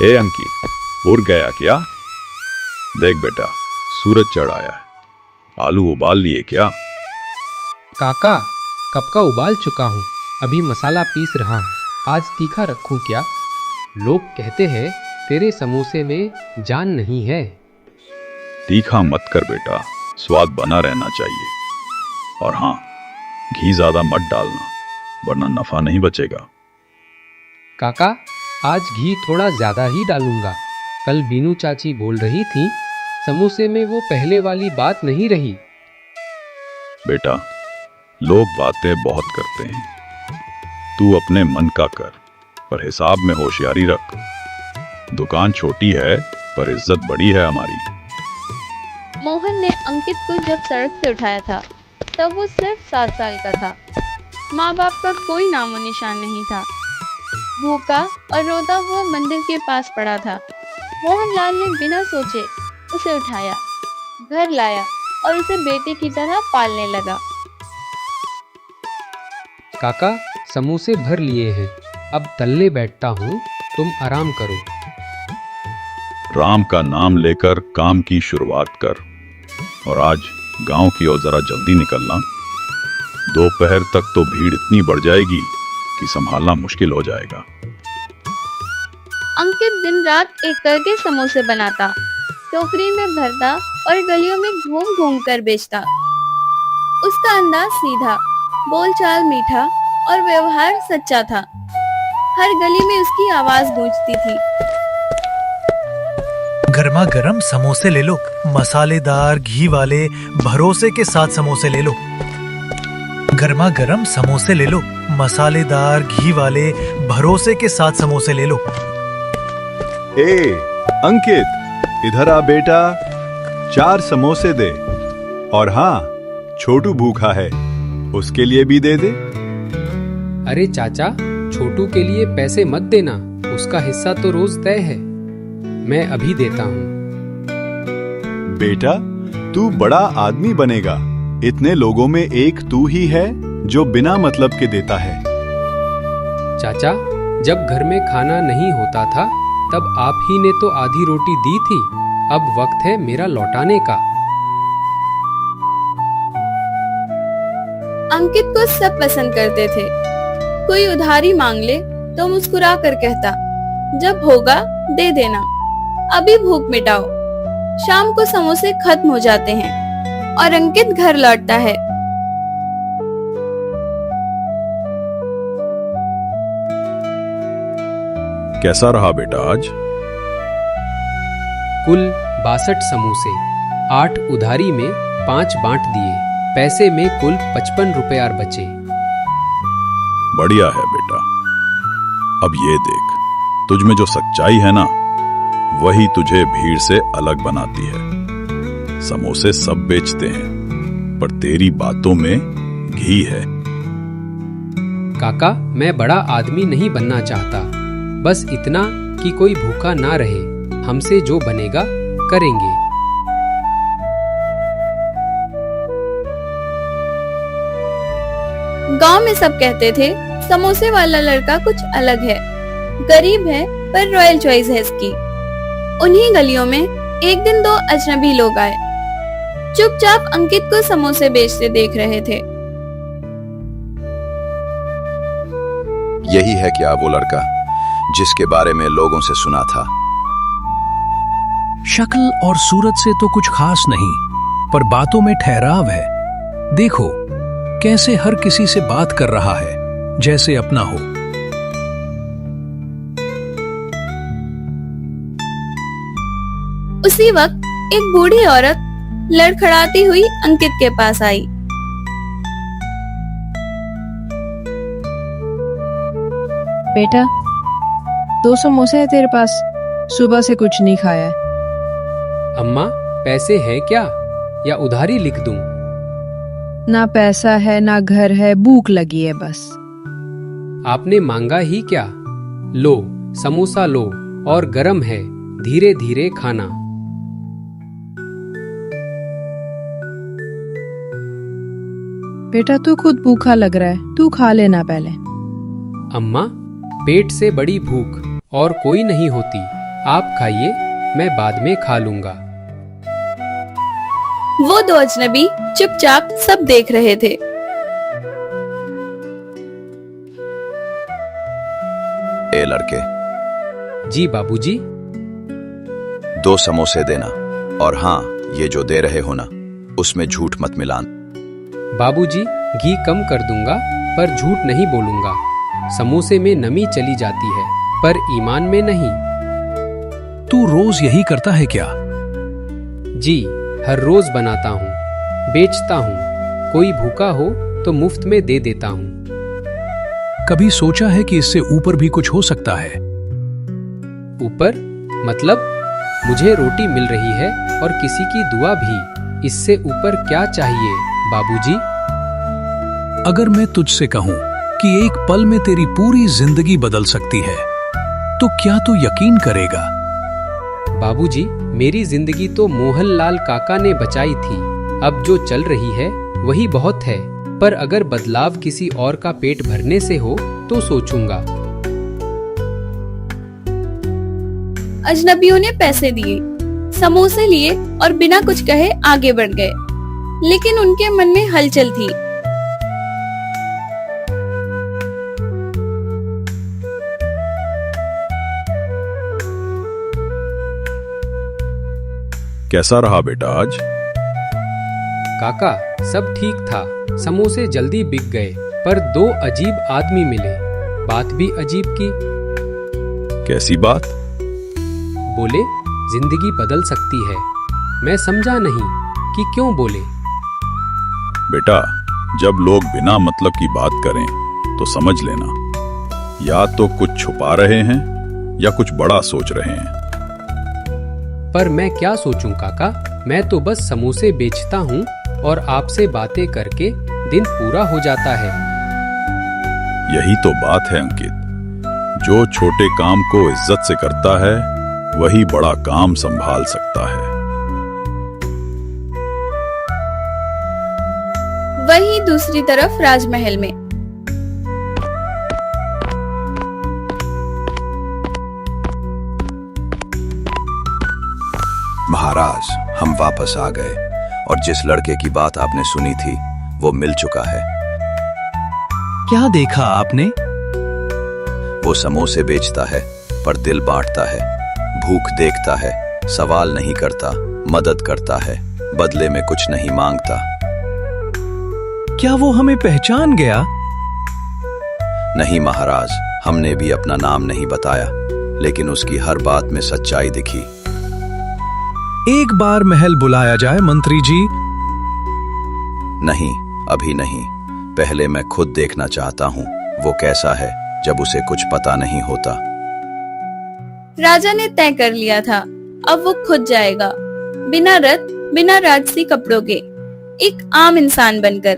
ए अंकित, उड़ गया क्या? देख बेटा, सूरज चढ़ आया है। आलू उबाल लिए क्या? काका, कब का उबाल चुका हूँ, अभी मसाला पीस रहा हूँ। आज तीखा रखूँ क्या? लोग कहते हैं तेरे समोसे में जान नहीं है। तीखा मत कर बेटा, स्वाद बना रहना चाहिए। और हाँ, घी ज्यादा मत डालना, वरना नफा नहीं बचेगा। काका, आज घी थोड़ा ज्यादा ही डालूंगा। कल बीनू चाची बोल रही थी समोसे में वो पहले वाली बात नहीं रही। बेटा, लोग बातें बहुत करते हैं, तू अपने मन का कर, पर हिसाब में होशियारी रख। दुकान छोटी है पर इज्जत बड़ी है हमारी। मोहन ने अंकित को जब सड़क से उठाया था तब वो सिर्फ 7 साल का था। माँ बाप का कोई नामो निशान नहीं था। भूखा और रोता हुआ मंदिर के पास पड़ा था। मोहनलाल ने बिना सोचे उसे उठाया, घर लाया और उसे बेटे की तरह पालने लगा। काका, समोसे भर लिए हैं, अब तलने बैठता हूँ, तुम आराम करो। राम का नाम लेकर काम की शुरुआत कर। और आज गांव की ओर जरा जल्दी निकलना। दोपहर तक तो भीड़ इतनी बढ़ जाएगी कि संभालना मुश्किल हो जाएगा। अंकित दिन रात एक करके समोसे बनाता, टोकरी में भरता और गलियों में घूम घूम कर बेचता। उसका अंदाज सीधा, बोलचाल मीठा और व्यवहार सच्चा था। हर गली में उसकी आवाज गूंजती थी। गर्मा गर्म समोसे ले लो, मसालेदार घी वाले भरोसे के साथ समोसे ले लो। गर्मा गर्म समोसे ले लो, मसालेदार घी वाले भरोसे के साथ समोसे ले लो। ए अंकित, इधर आ बेटा, 4 समोसे दे। और हाँ, छोटू भूखा है, उसके लिए भी दे दे। अरे चाचा, छोटू के लिए पैसे मत देना, उसका हिस्सा तो रोज तय है। मैं अभी देता हूँ। बेटा, तू बड़ा आदमी बनेगा। इतने लोगों में एक तू ही है जो बिना मतलब के देता है। चाचा, जब घर में खाना नहीं होता था तब आप ही ने तो आधी रोटी दी थी। अब वक्त है मेरा लौटाने का। अंकित को सब पसंद करते थे। कोई उधारी मांग ले तो मुस्कुरा कर कहता, जब होगा दे देना, अभी भूख मिटाओ। शाम को समोसे खत्म हो जाते हैं और अंकित घर लौटता है। कैसा रहा बेटा आज? कुल 62 समोसे, 8 उधारी में 5 बांट दिए। पैसे में कुल 55 रुपये बचे। बढ़िया है बेटा। अब ये देख, तुझ में जो सच्चाई है ना, वही तुझे भीड़ से अलग बनाती है। समोसे सब बेचते हैं, पर तेरी बातों में घी है। काका, मैं बड़ा आदमी नहीं बनना चाहता, बस इतना कि कोई भूखा ना रहे। हमसे जो बनेगा करेंगे। गांव में सब कहते थे समोसे वाला लड़का कुछ अलग है, गरीब है पर रॉयल चॉइस है इसकी। उन्हीं गलियों में एक दिन 2 अजनबी लोग आए, चुपचाप अंकित को समोसे बेचते देख रहे थे। यही है क्या वो लड़का जिसके बारे में लोगों से सुना था? शक्ल और सूरत से तो कुछ खास नहीं, पर बातों में ठहराव है। देखो कैसे हर किसी से बात कर रहा है जैसे अपना हो। उसी वक्त एक बूढ़ी औरत लड़खड़ाती हुई अंकित के पास आई। बेटा, 2 समोसे है तेरे पास, सुबह से कुछ नहीं खाया है। अम्मा, पैसे है क्या या उधारी लिख दूं? ना पैसा है ना घर है, भूख लगी है बस। आपने मांगा ही क्या? लो समोसा लो, और गरम है, धीरे धीरे खाना। बेटा, तू खुद भूखा लग रहा है, तू खा लेना पहले। अम्मा, पेट से बड़ी भूख और कोई नहीं होती। आप खाइए, मैं बाद में खा लूंगा। वो दो अजनबी चुपचाप सब देख रहे थे। ए लड़के, जी बाबूजी। 2 समोसे देना, और हाँ, ये जो दे रहे हो ना, उसमें झूठ मत मिलाना। बाबूजी, घी कम कर दूंगा, पर झूठ नहीं बोलूंगा। समोसे में नमी चली जाती है, पर ईमान में नहीं। तू रोज यही करता है क्या? जी, हर रोज बनाता हूँ, बेचता हूँ। कोई भूखा हो तो मुफ्त में दे देता हूँ। कभी सोचा है कि इससे ऊपर भी कुछ हो सकता है? ऊपर मतलब? मुझे रोटी मिल रही है और किसी की दुआ भी। इससे ऊपर क्या चाहिए बाबूजी? अगर मैं तुझसे कहूं कि एक पल में तेरी पूरी जिंदगी बदल सकती है, तो क्या तू यकीन करेगा? बाबूजी, मेरी जिंदगी तो मोहनलाल काका ने बचाई थी। अब जो चल रही है वही बहुत है, पर अगर बदलाव किसी और का पेट भरने से हो तो सोचूंगा। अजनबियों ने पैसे दिए, समोसे लिए और बिना कुछ कहे आगे बढ़ गए, लेकिन उनके मन में हलचल थी। कैसा रहा बेटा आज? काका, सब ठीक था। समोसे जल्दी बिक गए, पर 2 अजीब आदमी मिले। बात भी अजीब की। कैसी बात? बोले, जिंदगी बदल सकती है। मैं समझा नहीं कि क्यों बोले। बेटा, जब लोग बिना मतलब की बात करें तो समझ लेना, या तो कुछ छुपा रहे हैं या कुछ बड़ा सोच रहे हैं। पर मैं क्या सोचूं काका, मैं तो बस समोसे बेचता हूँ और आपसे बातें करके दिन पूरा हो जाता है। यही तो बात है अंकित, जो छोटे काम को इज्जत से करता है वही बड़ा काम संभाल सकता है। वहीं दूसरी तरफ राजमहल में महाराज, हम वापस आ गए और जिस लड़के की बात आपने सुनी थी वो मिल चुका है। क्या देखा आपने? वो समोसे बेचता है पर दिल बांटता है, भूख देखता है, सवाल नहीं करता, मदद करता है, बदले में कुछ नहीं मांगता। क्या वो हमें पहचान गया? नहीं महाराज, हमने भी अपना नाम नहीं बताया, लेकिन उसकी हर बात में सच्चाई दिखी। एक बार महल बुलाया जाए मंत्री जी। नहीं, अभी नहीं। पहले मैं खुद देखना चाहता हूँ वो कैसा है जब उसे कुछ पता नहीं होता। राजा ने तय कर लिया था, अब वो खुद जाएगा, बिना रथ, बिना राजसी कपड़ों के, एक आम इंसान बनकर।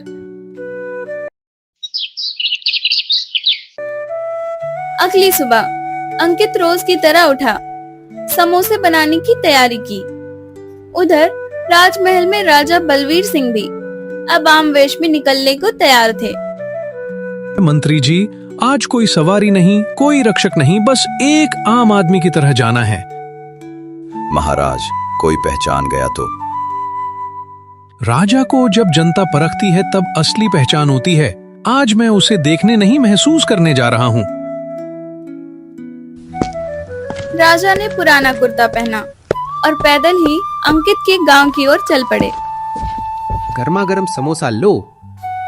अगली सुबह अंकित रोज की तरह उठा, समोसे बनाने की तैयारी की। उधर राजमहल में राजा बलवीर सिंह भी अब आम वेश में निकलने को तैयार थे। मंत्री जी, आज कोई सवारी नहीं, कोई रक्षक नहीं, बस एक आम आदमी की तरह जाना है। महाराज, कोई पहचान गया तो? राजा को जब जनता परखती है तब असली पहचान होती है। आज मैं उसे देखने नहीं, महसूस करने जा रहा हूँ। राजा ने पुराना कुर्ता पहना और पैदल ही अंकित के गांव की ओर चल पड़े। गर्मा गर्म समोसा लो,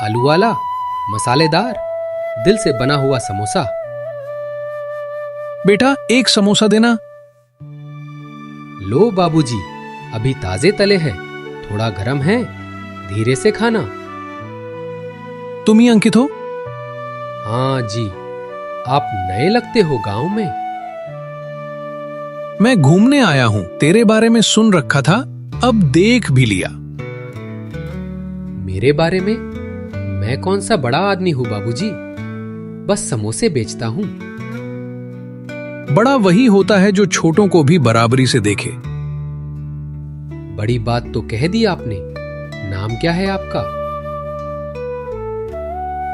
आलू वाला, मसालेदार, दिल से बना हुआ समोसा। बेटा, एक समोसा देना। लो बाबूजी, अभी ताजे तले हैं, थोड़ा गरम है, धीरे से खाना। तुम ही अंकित हो? हाँ जी, आप नए लगते हो गांव में। मैं घूमने आया हूँ, तेरे बारे में सुन रखा था, अब देख भी लिया। मेरे बारे में? मैं कौन सा बड़ा आदमी हूँ बाबूजी, बस समोसे बेचता हूँ। बड़ा वही होता है जो छोटों को भी बराबरी से देखे। बड़ी बात तो कह दी आपने। नाम क्या है आपका?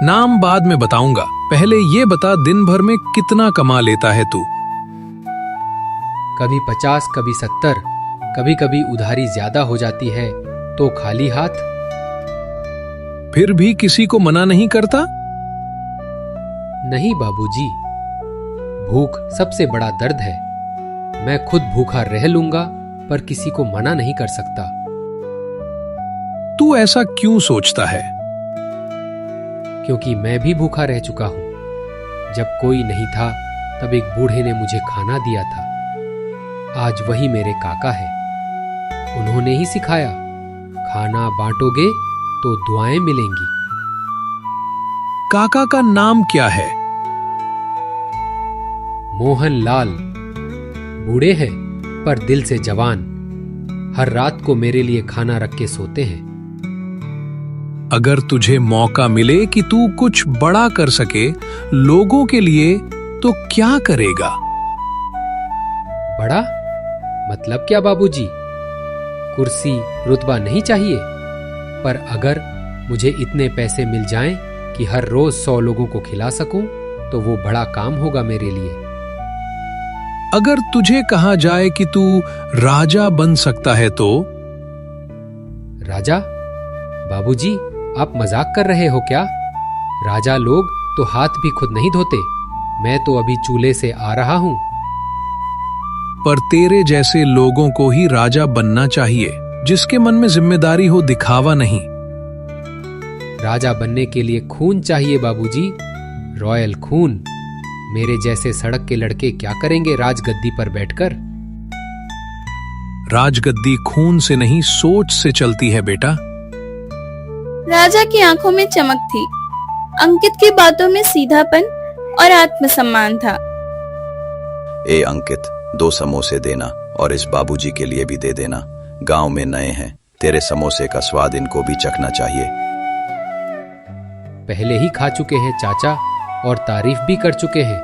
नाम बाद में बताऊंगा, पहले ये बता दिन भर में कितना कमा लेता है तू? कभी 50, कभी 70, कभी कभी उधारी ज्यादा हो जाती है तो खाली हाथ। फिर भी किसी को मना नहीं करता? नहीं बाबूजी, भूख सबसे बड़ा दर्द है। मैं खुद भूखा रह लूंगा पर किसी को मना नहीं कर सकता। तू ऐसा क्यों सोचता है? क्योंकि मैं भी भूखा रह चुका हूं। जब कोई नहीं था तब एक बूढ़े ने मुझे खाना दिया था। आज वही मेरे काका है। उन्होंने ही सिखाया, खाना बांटोगे तो दुआएं मिलेंगी। काका का नाम क्या है? मोहन लाल। बूढ़े हैं पर दिल से जवान। हर रात को मेरे लिए खाना रख के सोते हैं। अगर तुझे मौका मिले कि तू कुछ बड़ा कर सके लोगों के लिए, तो क्या करेगा? बड़ा मतलब क्या बाबूजी? कुर्सी रुतबा नहीं चाहिए, पर अगर मुझे इतने पैसे मिल जाएं कि हर रोज 100 लोगों को खिला सकूं, तो वो बड़ा काम होगा मेरे लिए। अगर तुझे कहा जाए कि तू राजा बन सकता है तो? राजा? बाबूजी, आप मजाक कर रहे हो क्या? राजा लोग तो हाथ भी खुद नहीं धोते। मैं तो अभी चूल्हे से आ रहा हूं। पर तेरे जैसे लोगों को ही राजा बनना चाहिए, जिसके मन में जिम्मेदारी हो, दिखावा नहीं। राजा बनने के लिए खून चाहिए बाबूजी, रॉयल खून। मेरे जैसे सड़क के लड़के क्या करेंगे राजगद्दी पर बैठकर? राजगद्दी खून से नहीं, सोच से चलती है बेटा। राजा की आंखों में चमक थी। अंकित की बातों में सीधापन और आत्मसम्मान था। ए अंकित, 2 समोसे देना और इस बाबूजी के लिए भी दे देना। गांव में नए हैं, तेरे समोसे का स्वाद इनको भी चखना चाहिए। पहले ही खा चुके हैं चाचा, और तारीफ भी कर चुके हैं।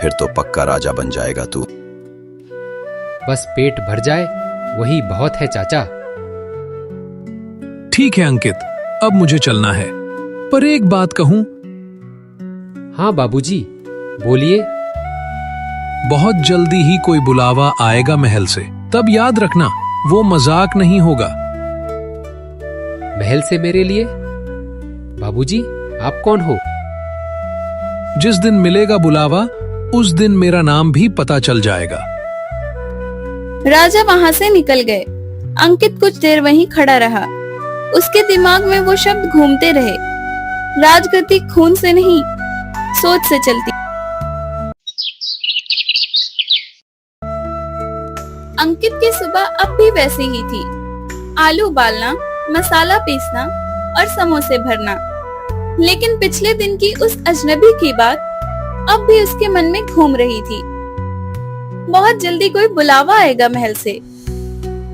फिर तो पक्का राजा बन जाएगा तू। बस पेट भर जाए वही बहुत है चाचा। ठीक है अंकित, अब मुझे चलना है, पर एक बात कहूं? हाँ बाबूजी, बोलिए। बहुत जल्दी ही कोई बुलावा आएगा महल से, तब याद रखना वो मजाक नहीं होगा। महल से मेरे लिए? बाबूजी, आप कौन हो? जिस दिन मिलेगा बुलावा, उस दिन मेरा नाम भी पता चल जाएगा। राजा वहां से निकल गए। अंकित कुछ देर वहीं खड़ा रहा। उसके दिमाग में वो शब्द घूमते रहे। राजगद्दी खून से नहीं, सोच से चलती। अंकित की सुबह अब भी वैसी ही थी। आलू उबालना, मसाला पीसना और समोसे भरना। लेकिन पिछले दिन की उस अजनबी की बात अब भी उसके मन में घूम रही थी। बहुत जल्दी कोई बुलावा आएगा महल से।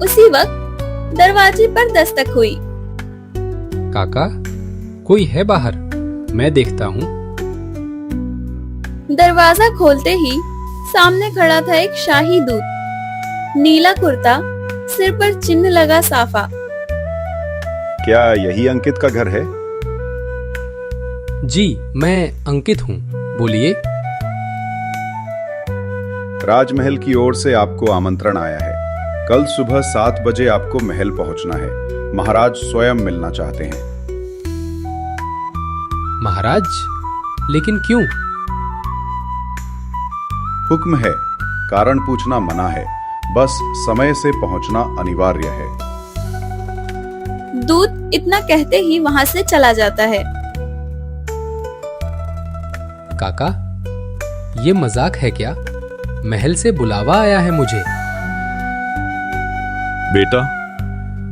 उसी वक्त दरवाजे पर दस्तक हुई। काका, कोई है बाहर? मैं देखता हूँ। दरवाजा खोलते ही सामने खड़ा था एक शाही दूत। नीला कुर्ता, सिर पर चिन्ह लगा साफा। क्या यही अंकित का घर है? जी, मैं अंकित हूँ, बोलिए। राजमहल की ओर से आपको आमंत्रण आया है। कल सुबह 7 बजे आपको महल पहुंचना है। महाराज स्वयं मिलना चाहते हैं। महाराज? लेकिन क्यों? हुक्म है, कारण पूछना मना है। बस समय से पहुंचना अनिवार्य है। दूत इतना कहते ही वहां से चला जाता है। काका, ये मजाक है क्या? महल से बुलावा आया है मुझे। बेटा,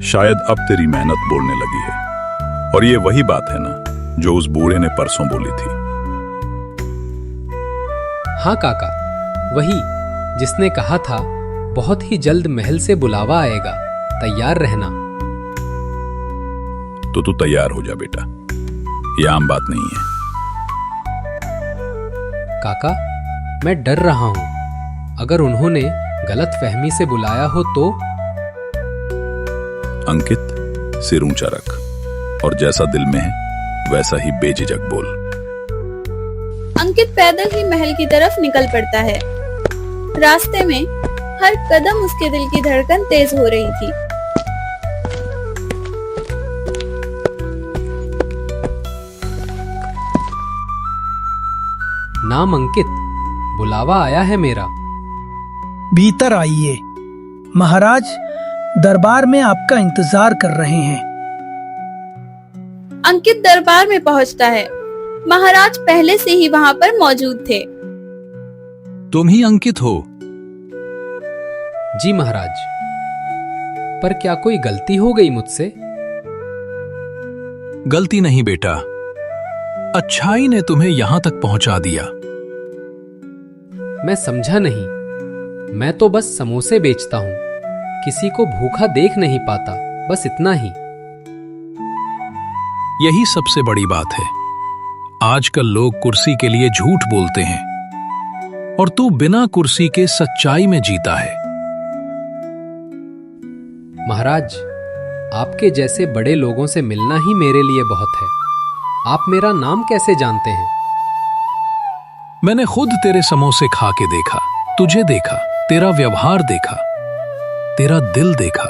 शायद अब तेरी मेहनत बोलने लगी है। और ये वही बात है ना जो उस बूढ़े ने परसों बोली थी। हाँ काका, वही जिसने कहा था बहुत ही जल्द महल से बुलावा आएगा, तैयार रहना। तो तू तैयार हो जा बेटा, ये आम बात नहीं है। काका, मैं डर रहा हूँ। अगर उन्होंने गलत फहमी से बुलाया हो तो? अंकित, सिर ऊंचा रख और जैसा दिल में है वैसा ही बेझिझक बोल। अंकित पैदल ही महल की तरफ निकल पड़ता है। रास्ते में हर कदम उसके दिल की धड़कन तेज हो रही थी। नाम अंकित, बुलावा आया है मेरा। भीतर आइए। महाराज दरबार में आपका इंतजार कर रहे हैं। अंकित दरबार में पहुंचता है। महाराज पहले से ही वहां पर मौजूद थे। तुम ही अंकित हो? जी महाराज, पर क्या कोई गलती हो गई मुझसे? गलती नहीं बेटा, अच्छाई ने तुम्हें यहां तक पहुंचा दिया। मैं समझा नहीं। मैं तो बस समोसे बेचता हूं, किसी को भूखा देख नहीं पाता, बस इतना ही। यही सबसे बड़ी बात है। आजकल लोग कुर्सी के लिए झूठ बोलते हैं और तू बिना कुर्सी के सच्चाई में जीता है। महाराज, आपके जैसे बड़े लोगों से मिलना ही मेरे लिए बहुत है। आप मेरा नाम कैसे जानते हैं? मैंने खुद तेरे समोसे खा के देखा, तुझे देखा, तेरा व्यवहार देखा, तेरा दिल देखा।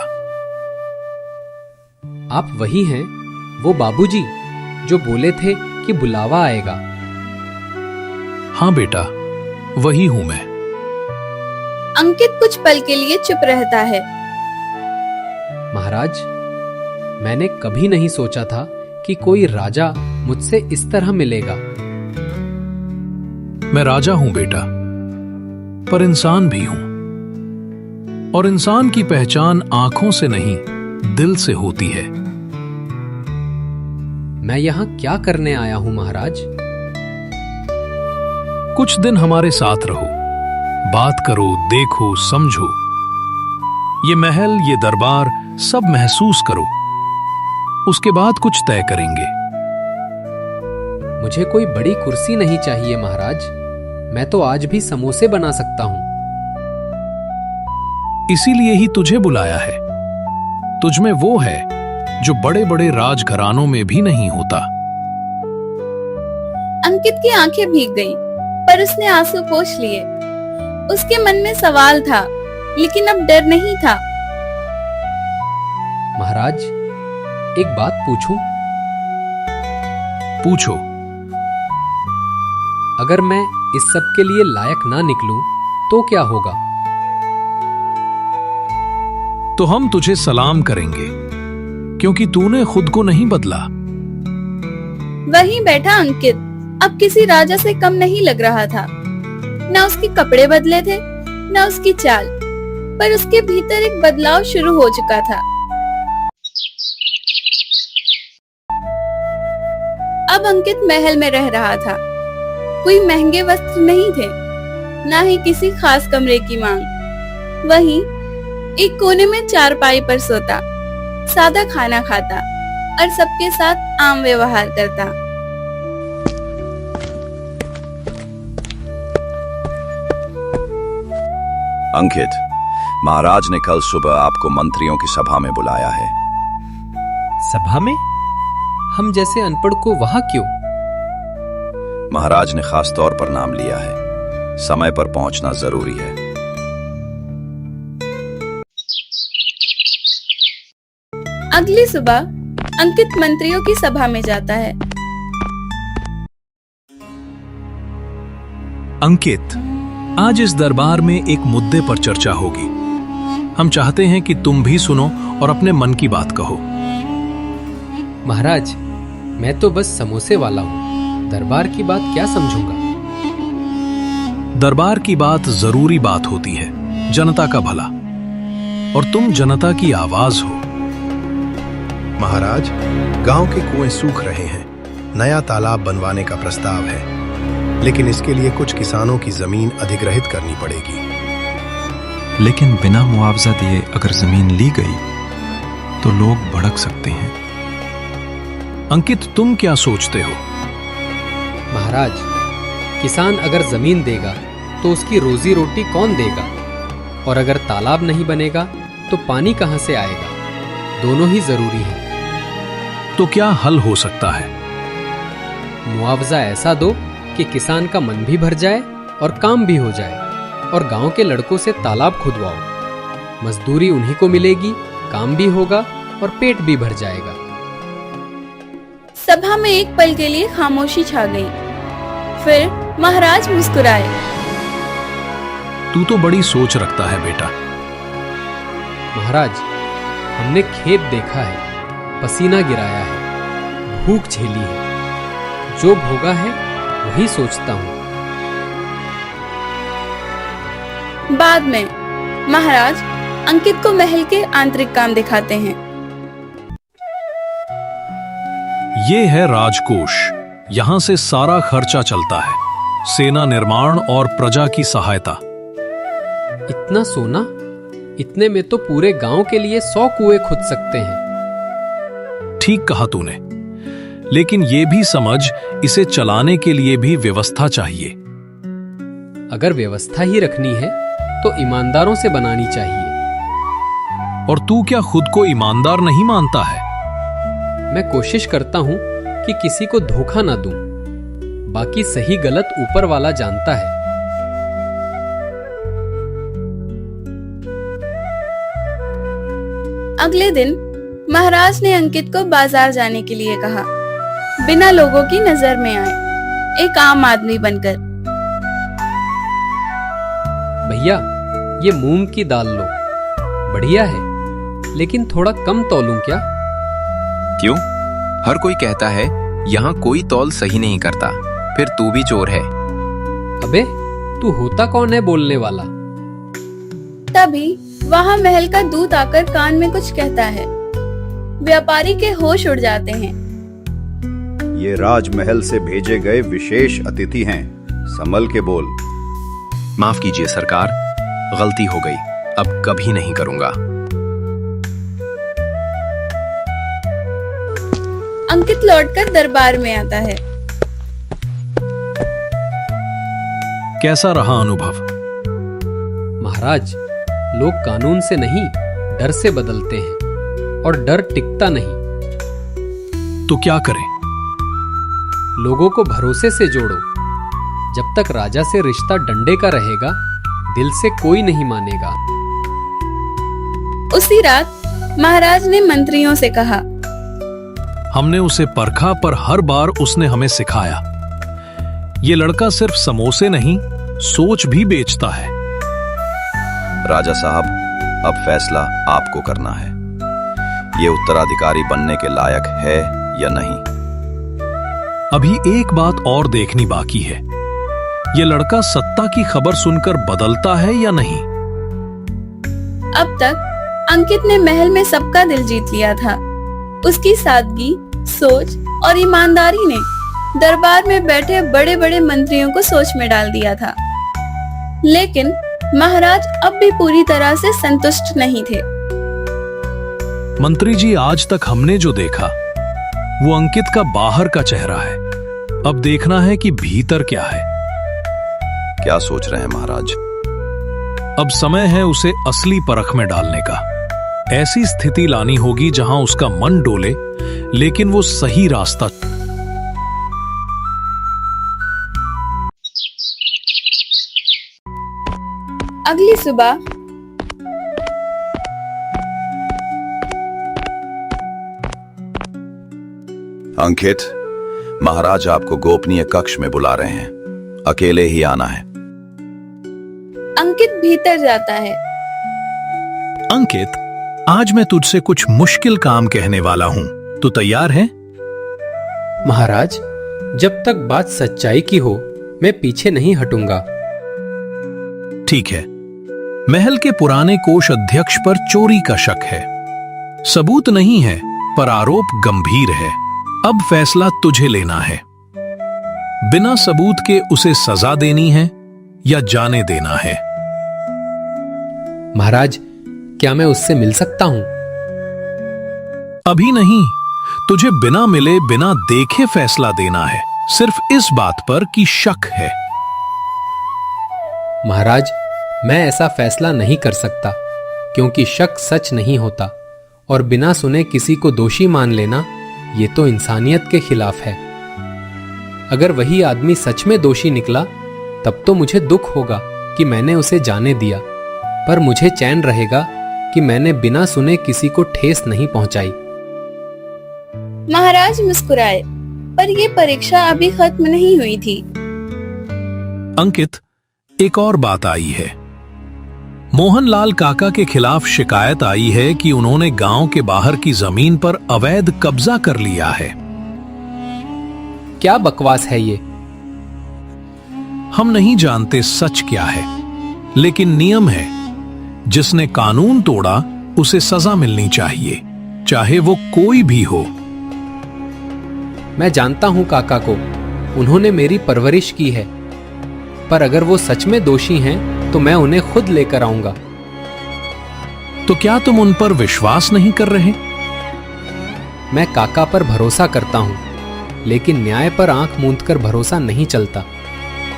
आप वही हैं, वो बाबूजी जो बोले थे कि बुलावा आएगा। हाँ बेटा, वही हूं मैं। अंकित कुछ पल के लिए चुप रहता है। महाराज, मैंने कभी नहीं सोचा था कि कोई राजा मुझसे इस तरह मिलेगा। मैं राजा हूं बेटा, पर इंसान भी हूं, और इंसान की पहचान आंखों से नहीं, दिल से होती है। मैं यहाँ क्या करने आया हूं महाराज? कुछ दिन हमारे साथ रहो, बात करो, देखो, समझो। ये महल, ये दरबार सब महसूस करो, उसके बाद कुछ तय करेंगे। मुझे कोई बड़ी कुर्सी नहीं चाहिए महाराज, मैं तो आज भी समोसे बना सकता हूं। इसीलिए ही तुझे बुलाया है। तुझ में वो है जो बड़े बड़े राजघरानों में भी नहीं होता। अंकित की आंखें भीग गईं, पर उसने आंसू पोंछ लिए। उसके मन में सवाल था, लेकिन अब डर नहीं था। महाराज, एक बात पूछूं? पूछो। अगर मैं इस सब के लिए लायक ना निकलूं, तो क्या होगा? तो हम तुझे सलाम करेंगे, क्योंकि तूने खुद को नहीं बदला। वहीं बैठा अंकित अब किसी राजा से कम नहीं लग रहा था। न उसके कपड़े बदले थे, न उसकी चाल, पर उसके भीतर एक बदलाव शुरू हो चुका था। अब अंकित महल में रह रहा था। कोई महंगे वस्त्र नहीं थे, न ही किसी खास कमरे की मांग। वहीं एक कोने में चारपाई पर सोता, सादा खाना खाता और सबके साथ आम व्यवहार करता। अंकित, महाराज ने कल सुबह आपको मंत्रियों की सभा में बुलाया है। सभा में? हम जैसे अनपढ़ को वहां क्यों? महाराज ने खास तौर पर नाम लिया है। समय पर पहुंचना जरूरी है। अगली सुबह अंकित मंत्रियों की सभा में जाता है। अंकित, आज इस दरबार में एक मुद्दे पर चर्चा होगी। हम चाहते हैं कि तुम भी सुनो और अपने मन की बात कहो। महाराज, मैं तो बस समोसे वाला हूँ, दरबार की बात क्या समझूंगा? दरबार की बात जरूरी बात होती है, जनता का भला, और तुम जनता की आवाज हो। महाराज, गांव के कुएं सूख रहे हैं। नया तालाब बनवाने का प्रस्ताव है, लेकिन इसके लिए कुछ किसानों की जमीन अधिग्रहित करनी पड़ेगी। लेकिन बिना मुआवजा दिए अगर जमीन ली गई तो लोग भड़क सकते हैं। अंकित, तुम क्या सोचते हो? महाराज, किसान अगर जमीन देगा तो उसकी रोजी रोटी कौन देगा? और अगर तालाब नहीं बनेगा तो पानी कहां से आएगा? दोनों ही जरूरी है। तो क्या हल हो सकता है? मुआवजा ऐसा दो कि किसान का मन भी भर जाए और काम भी हो जाए। और गांव के लड़कों से तालाब खुदवाओ। मजदूरी उन्हीं को मिलेगी, काम भी होगा और पेट भी भर जाएगा। सभा में एक पल के लिए खामोशी छा गई। फिर महाराज मुस्कुराए। तू तो बड़ी सोच रखता है बेटा। महाराज, हमने खेत देखा है, पसीना गिराया है, भूख झेली है, जो भोगा है वही सोचता हूँ। बाद में महाराज अंकित को महल के आंतरिक काम दिखाते हैं। ये है राजकोष। यहाँ से सारा खर्चा चलता है, सेना निर्माण और प्रजा की सहायता। इतना सोना, इतने में तो पूरे गांव के लिए 100 कुएं खुद सकते हैं। ठीक कहा तूने, लेकिन ये भी समझ, इसे चलाने के लिए भी व्यवस्था चाहिए। अगर व्यवस्था ही रखनी है तो ईमानदारों से बनानी चाहिए। और तू क्या खुद को ईमानदार नहीं मानता है? मैं कोशिश करता हूं कि किसी को धोखा ना दूं। बाकी सही गलत ऊपर वाला जानता है। अगले दिन महाराज ने अंकित को बाजार जाने के लिए कहा, बिना लोगों की नजर में आए, एक आम आदमी बनकर। भैया, ये मूंग की दाल लो, बढ़िया है, लेकिन थोड़ा कम तौलूं क्या? क्यों? हर कोई कहता है यहाँ कोई तौल सही नहीं करता, फिर तू भी चोर है। अबे, तू होता कौन है बोलने वाला? तभी वहाँ महल का दूत आकर कान में कुछ कहता है। व्यापारी के होश उड़ जाते हैं। ये राजमहल से भेजे गए विशेष अतिथि हैं, संभल के बोल। माफ कीजिए सरकार, गलती हो गई, अब कभी नहीं करूंगा। अंकित लौटकर दरबार में आता है। कैसा रहा अनुभव? महाराज, लोग कानून से नहीं, डर से बदलते हैं, और डर टिकता नहीं। तो क्या करें? लोगों को भरोसे से जोड़ो। जब तक राजा से रिश्ता डंडे का रहेगा, दिल से कोई नहीं मानेगा। उसी रात महाराज ने मंत्रियों से कहा, हमने उसे परखा, पर हर बार उसने हमें सिखाया। ये लड़का सिर्फ समोसे नहीं, सोच भी बेचता है। राजा साहब, अब फैसला आपको करना है। ये उत्तराधिकारी बनने के लायक है या नहीं? अभी एक बात और देखनी बाकी है। ये लड़का सत्ता की खबर सुनकर बदलता है या नहीं? अब तक अंकित ने महल में सबका दिल जीत लिया था। उसकी सादगी, सोच और ईमानदारी ने दरबार में बैठे बड़े बड़े मंत्रियों को सोच में डाल दिया था। लेकिन महाराज अब भी पूरी तरह से संतुष्ट नहीं थे। मंत्री जी, आज तक हमने जो देखा वो अंकित का बाहर का चेहरा है। अब देखना है कि भीतर क्या है। क्या सोच रहे हैं महाराज? अब समय है उसे असली परख में डालने का। ऐसी स्थिति लानी होगी जहां उसका मन डोले, लेकिन वो सही रास्ता। अगली सुबह अंकित, महाराज आपको गोपनीय कक्ष में बुला रहे हैं, अकेले ही आना है। अंकित भीतर जाता है। अंकित, आज मैं तुझसे कुछ मुश्किल काम कहने वाला हूं, तू तैयार है? महाराज, जब तक बात सच्चाई की हो, मैं पीछे नहीं हटूंगा। ठीक है। महल के पुराने कोष अध्यक्ष पर चोरी का शक है। सबूत नहीं है, पर आरोप गंभीर है। अब फैसला तुझे लेना है। बिना सबूत के उसे सजा देनी है या जाने देना है? महाराज, क्या मैं उससे मिल सकता हूं? अभी नहीं, तुझे बिना मिले, बिना देखे फैसला देना है, सिर्फ इस बात पर कि शक है। महाराज, मैं ऐसा फैसला नहीं कर सकता, क्योंकि शक सच नहीं होता, और बिना सुने किसी को दोषी मान लेना, ये तो इंसानियत के खिलाफ है। अगर वही आदमी सच में दोषी निकला, तब तो मुझे दुख होगा, कि मैंने उसे जाने दिया, पर मुझे चैन रहेगा कि मैंने बिना सुने किसी को ठेस नहीं पहुंचाई। महाराज मुस्कुराए, पर ये परीक्षा अभी खत्म नहीं हुई थी। अंकित, एक और बात आई है। मोहनलाल काका के खिलाफ शिकायत आई है कि उन्होंने गांव के बाहर की जमीन पर अवैध कब्जा कर लिया है। क्या बकवास है ये? हम नहीं जानते सच क्या है, लेकिन नियम है, जिसने कानून तोड़ा उसे सजा मिलनी चाहिए, चाहे वो कोई भी हो। मैं जानता हूं काका को, उन्होंने मेरी परवरिश की है, पर अगर वो सच में दोषी हैं तो मैं उन्हें खुद लेकर आऊंगा। तो क्या तुम उन पर विश्वास नहीं कर रहे? मैं काका पर भरोसा करता हूं, लेकिन न्याय पर आंख मूंदकर भरोसा नहीं चलता।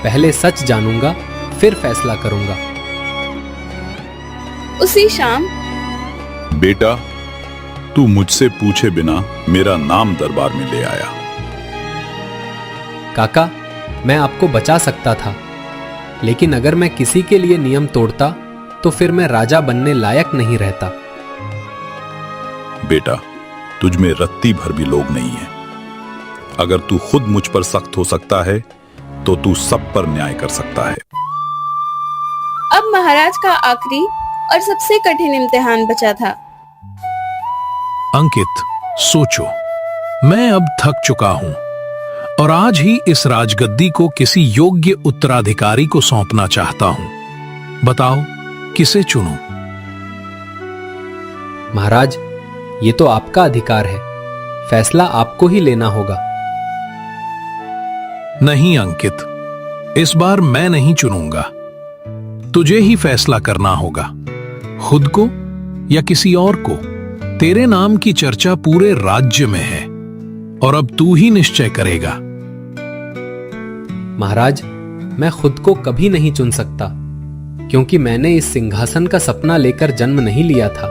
पहले सच जानूंगा, फिर फैसला करूंगा। उसी शाम बेटा, तू मुझसे पूछे बिना मेरा नाम दरबार में ले आया। काका, मैं आपको बचा सकता था, लेकिन अगर मैं किसी के लिए नियम तोड़ता तो फिर मैं राजा बनने लायक नहीं रहता। बेटा, तुझ में रत्ती भर भी लोग नहीं है। अगर तू खुद मुझ पर सख्त हो सकता है तो तू सब पर न्याय कर सकता है। अब महाराज का आखिरी और सबसे कठिन इम्तिहान बचा था। अंकित, सोचो, मैं अब थक चुका हूं और आज ही इस राजगद्दी को किसी योग्य उत्तराधिकारी को सौंपना चाहता हूं। बताओ, किसे चुनूं? महाराज, ये तो आपका अधिकार है, फैसला आपको ही लेना होगा। नहीं अंकित, इस बार मैं नहीं चुनूंगा। तुझे ही फैसला करना होगा, खुद को या किसी और को। तेरे नाम की चर्चा पूरे राज्य में है और अब तू ही निश्चय करेगा। महाराज, मैं खुद को कभी नहीं चुन सकता, क्योंकि मैंने इस सिंहासन का सपना लेकर जन्म नहीं लिया था।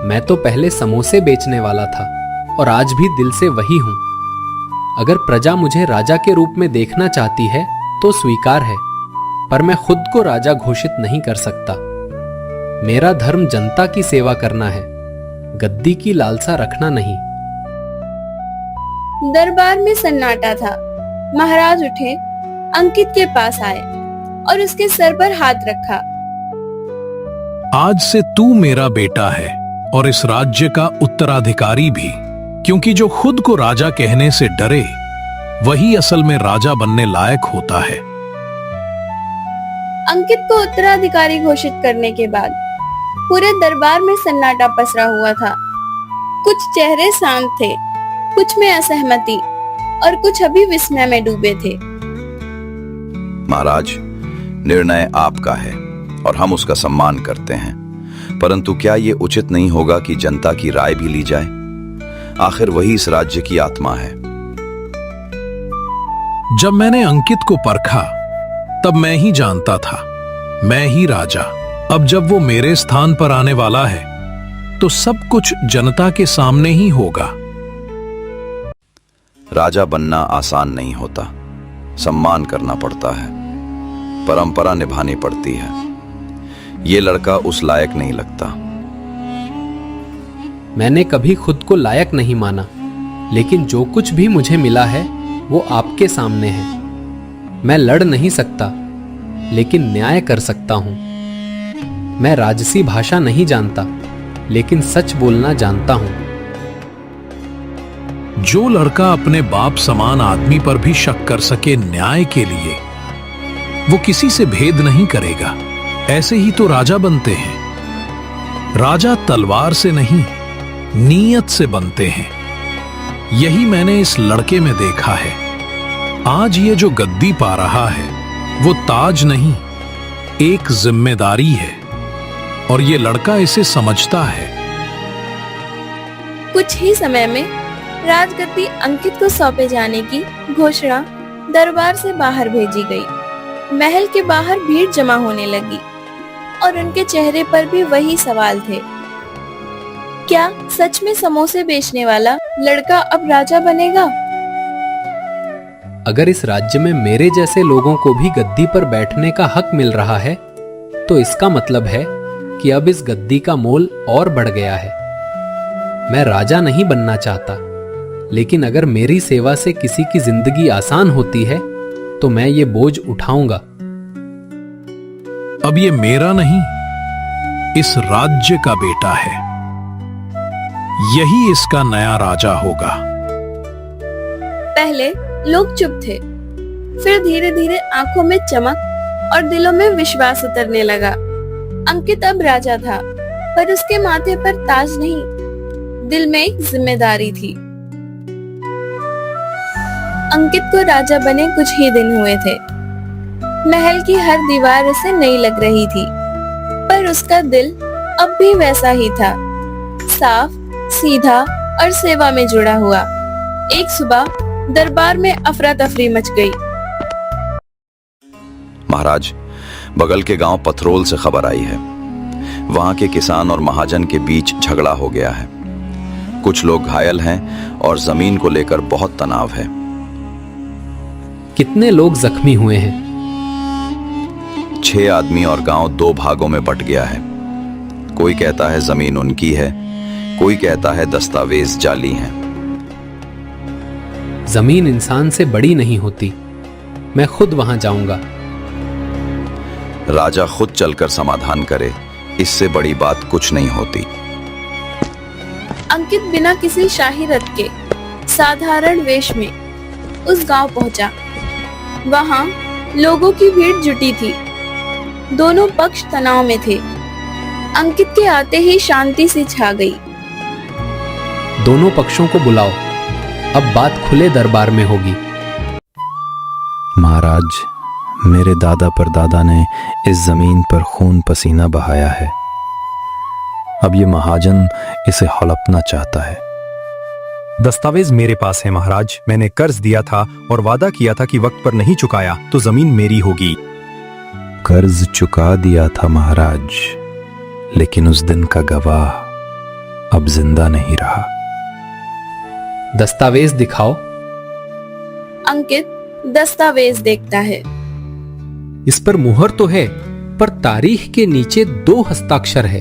मैं तो पहले समोसे बेचने वाला था और आज भी दिल से वही हूं। अगर प्रजा मुझे राजा के रूप में देखना चाहती है तो स्वीकार है, पर मैं खुद को राजा घोषित नहीं कर सकता। मेरा धर्म जनता की सेवा करना है, गद्दी की लालसा रखना नहीं। दरबार में सन्नाटा था। महाराज उठे, अंकित के पास आए और उसके सर पर हाथ रखा। आज से तू मेरा बेटा है और इस राज्य का उत्तराधिकारी भी, क्योंकि जो खुद को राजा कहने से डरे वही असल में राजा बनने लायक होता है। अंकित को उत्तराधिकारी घोषित करने के बाद पूरे दरबार में सन्नाटा पसरा हुआ था। कुछ चेहरे शांत थे, कुछ में असहमति और कुछ अभी विस्मय में डूबे थे। महाराज, निर्णय आपका है और हम उसका सम्मान करते हैं, परंतु क्या ये उचित नहीं होगा कि जनता की राय भी ली जाए? आखिर वही इस राज्य की आत्मा है। जब मैंने अंकित को परखा तब मैं ही जानता था, मैं ही राजा। अब जब वो मेरे स्थान पर आने वाला है तो सब कुछ जनता के सामने ही होगा। राजा बनना आसान नहीं होता, सम्मान करना पड़ता है, परंपरा निभानी पड़ती है। ये लड़का उस लायक नहीं लगता। मैंने कभी खुद को लायक नहीं माना, लेकिन जो कुछ भी मुझे मिला है वो आपके सामने है। मैं लड़ नहीं सकता, लेकिन न्याय कर सकता हूं। मैं राजसी भाषा नहीं जानता, लेकिन सच बोलना जानता हूं। जो लड़का अपने बाप समान आदमी पर भी शक कर सके न्याय के लिए, वो किसी से भेद नहीं करेगा। ऐसे ही तो राजा बनते हैं। राजा तलवार से नहीं, नीयत से बनते हैं। यही मैंने इस लड़के में देखा है। आज ये जो गद्दी पा रहा है वो ताज नहीं, एक जिम्मेदारी है, और ये लड़का इसे समझता है। कुछ ही समय में राजगद्दी अंकित को सौंपे जाने की घोषणा दरबार से बाहर भेजी गई। महल के बाहर भीड़ जमा होने लगी और उनके चेहरे पर भी वही सवाल थे। क्या सच में समोसे बेचने वाला लड़का अब राजा बनेगा? अगर इस राज्य में मेरे जैसे लोगों को भी गद्दी पर बैठने का हक मिल रहा है तो इसका मतलब है कि अब इस गद्दी का मोल और बढ़ गया है। मैं राजा नहीं बनना चाहता, लेकिन अगर मेरी सेवा से किसी की जिंदगी आसान होती है तो मैं ये बोझ उठाऊंगा। अब ये मेरा नहीं, इस राज्य का बेटा है। यही इसका नया राजा होगा। पहले लोग चुप थे, फिर धीरे धीरे आंखों में चमक और दिलों में विश्वास उतरने लगा। अंकित अब राजा था, पर उसके माथे पर ताज नहीं, दिल में एक जिम्मेदारी थी। अंकित को राजा बने कुछ ही दिन हुए थे। महल की हर दीवार उसे नई लग रही थी, पर उसका दिल अब भी वैसा ही था, साफ, सीधा और सेवा में जुड़ा हुआ। एक सुबह दरबार में अफरा तफरी मच गई। महाराज, बगल के गांव पथरोल से खबर आई है। वहां के किसान और महाजन के बीच झगड़ा हो गया है। कुछ लोग घायल हैं और जमीन को लेकर बहुत तनाव है। कितने लोग जख्मी हुए हैं? 6 आदमी और गांव 2 भागों में बट गया है। कोई कहता है जमीन उनकी है, कोई कहता है दस्तावेज जाली हैं। जमीन इंसान से बड़ी नहीं होती। मैं खुद वहां जाऊंगा। राजा खुद चलकर समाधान करे, इससे बड़ी बात कुछ नहीं होती। अंकित बिना किसी शाही रथ के साधारण वेश में उस गांव पहुंचा। वहां लोगों की भीड़ जुटी थी। दोनों पक्ष तनाव में थे। अंकित के आते ही शांति सी छा गई। दोनों पक्षों को बुलाओ, अब बात खुले दरबार में होगी। महाराज, मेरे दादा परदादा ने इस जमीन पर खून पसीना बहाया है। अब ये महाजन इसे हड़पना चाहता है। दस्तावेज मेरे पास है महाराज। मैंने कर्ज दिया था और वादा किया था कि वक्त पर नहीं चुकाया तो जमीन मेरी होगी। कर्ज चुका दिया था महाराज, लेकिन उस दिन का गवाह अब जिंदा नहीं रहा। दस्तावेज दिखाओ। अंकित दस्तावेज देखता है। इस पर मुहर तो है, पर तारीख के नीचे 2 हस्ताक्षर है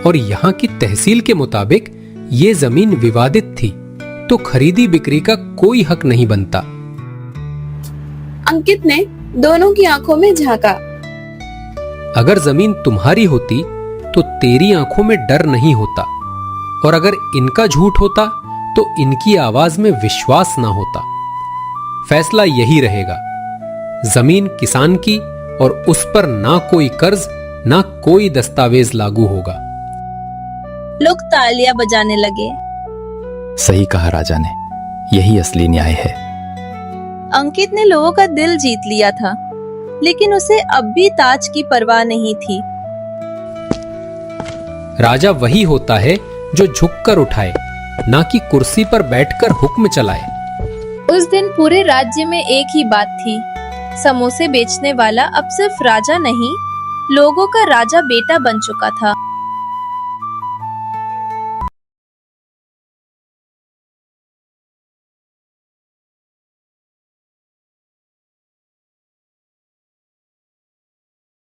और यहाँ की तहसील के मुताबिक ये जमीन विवादित थी, तो खरीदी बिक्री का कोई हक नहीं बनता। अंकित ने दोनों की आंखों में झांका। अगर जमीन तुम्हारी होती तो तेरी आंखों में डर नहीं होता, और अगर इनका झूठ होता तो इनकी आवाज में विश्वास ना होता। फैसला यही रहेगा, जमीन किसान की और उस पर ना कोई कर्ज ना कोई दस्तावेज लागू होगा। लोग तालियां बजाने लगे। सही कहा राजा ने, यही असली न्याय है। अंकित ने लोगों का दिल जीत लिया था, लेकिन उसे अब भी ताज की परवाह नहीं थी। राजा वही होता है जो झुककर उठाए, ना कि कुर्सी पर बैठकर हुक्म चलाए। उस दिन पूरे राज्य में एक ही बात थी, समोसे बेचने वाला अब सिर्फ राजा नहीं, लोगों का राजा बेटा बन चुका था।